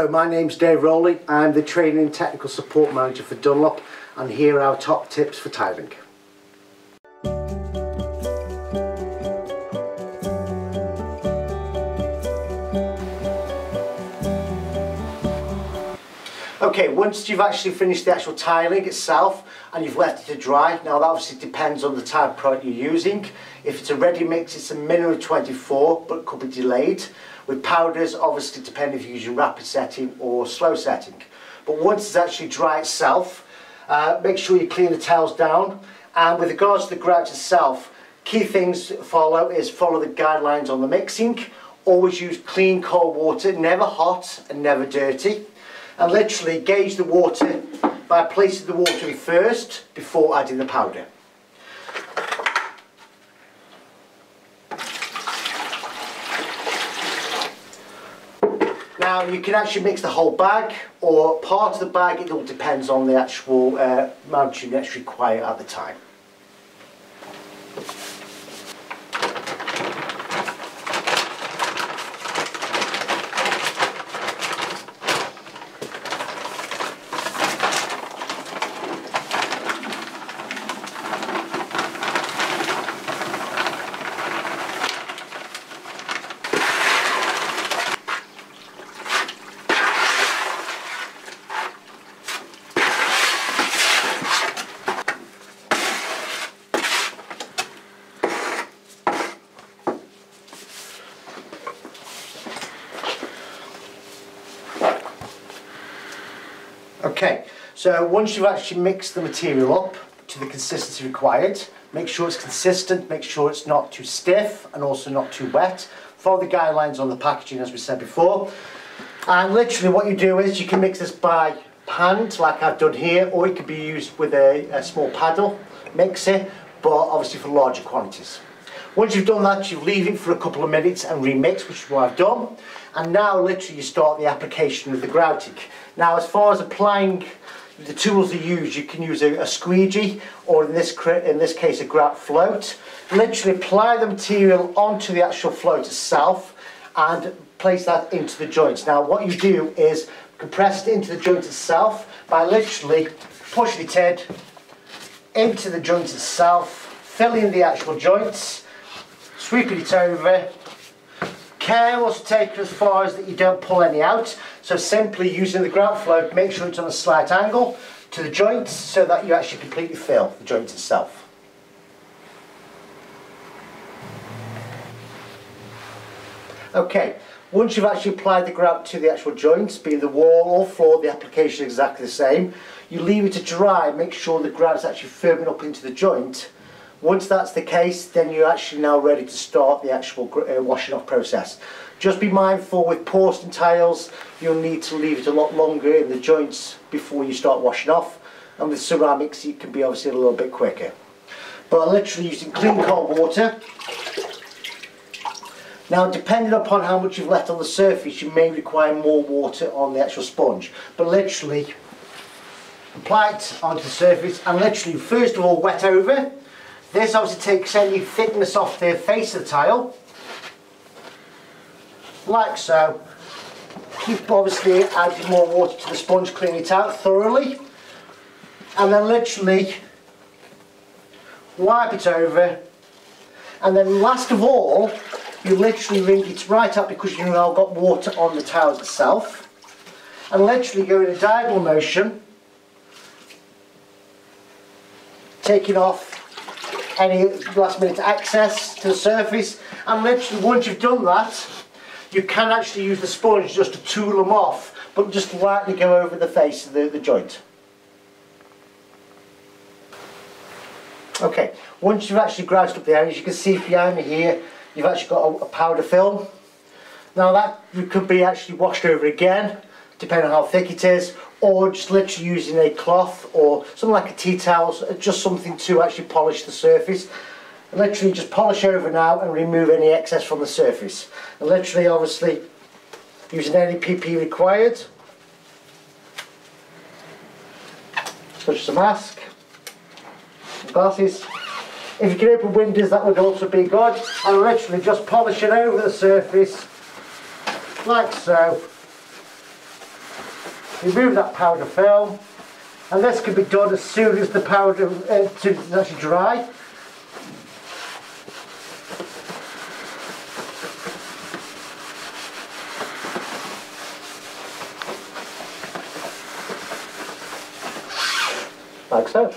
Hello, my name's Dave Rowley. I'm the Training and Technical Support Manager for Dunlop, and here are our top tips for tiling. Okay, once you've actually finished the actual tiling itself and you've left it to dry, now that obviously depends on the type of product you're using. If it's a ready mix, it's a minimum of 24, but it could be delayed. With powders, obviously depending if you're using rapid setting or slow setting. But once it's actually dry itself, make sure you clean the tiles down. And with regards to the grout itself, key things to follow is follow the guidelines on the mixing. Always use clean cold water, never hot and never dirty. And literally gauge the water by placing the water in first before adding the powder. Now you can actually mix the whole bag or part of the bag, it all depends on the actual amount you actually require at the time. Okay, so once you've actually mixed the material up to the consistency required, make sure it's consistent, make sure it's not too stiff and also not too wet. Follow the guidelines on the packaging as we said before. And literally what you do is you can mix this by hand like I've done here, or it can be used with a small paddle mixer, but obviously for larger quantities. Once you've done that, you leave it for a couple of minutes and remix, which is what I've done. And now literally you start the application of the grouting. Now as far as applying the tools you use, you can use a squeegee or in this case a grout float. Literally apply the material onto the actual float itself and place that into the joints. Now what you do is compress it into the joint itself by literally pushing it into the joint itself, filling the actual joints, sweeping it over. Care also take as far as that you don't pull any out, so simply using the grout float, make sure it's on a slight angle to the joints so that you actually completely fill the joint itself. Okay, once you've actually applied the grout to the actual joints, be it the wall or floor, the application is exactly the same. You leave it to dry, make sure the grout is actually firming up into the joint. Once that's the case, then you're actually now ready to start the actual washing off process. Just be mindful with porcelain tiles, you'll need to leave it a lot longer in the joints before you start washing off. And with ceramics, it can be obviously a little bit quicker. But literally using clean cold water. Now, depending upon how much you've left on the surface, you may require more water on the actual sponge. But literally, apply it onto the surface and literally, first of all, wet over. This obviously takes any thickness off the face of the tile, like so. Keep obviously adding more water to the sponge, clean it out thoroughly, and then literally wipe it over, and then last of all, you literally wring it right up because you've now got water on the tile itself, and literally go in a diagonal motion, taking off any last minute access to the surface, and literally once you've done that you can actually use the sponge just to tool them off, but just lightly go over the face of the joint. Okay, once you've actually grouted up the areas, you can see behind me here you've actually got a powder film. Now that could be actually washed over again depending on how thick it is, or just literally using a cloth or something like a tea towel, just something to actually polish the surface. And literally just polish over now and remove any excess from the surface. And literally obviously using any PP required, such as a mask, glasses. If you can open windows, that would also be good. And literally just polish it over the surface like so. remove that powder film, and this can be done as soon as the powder is actually dry. Like so.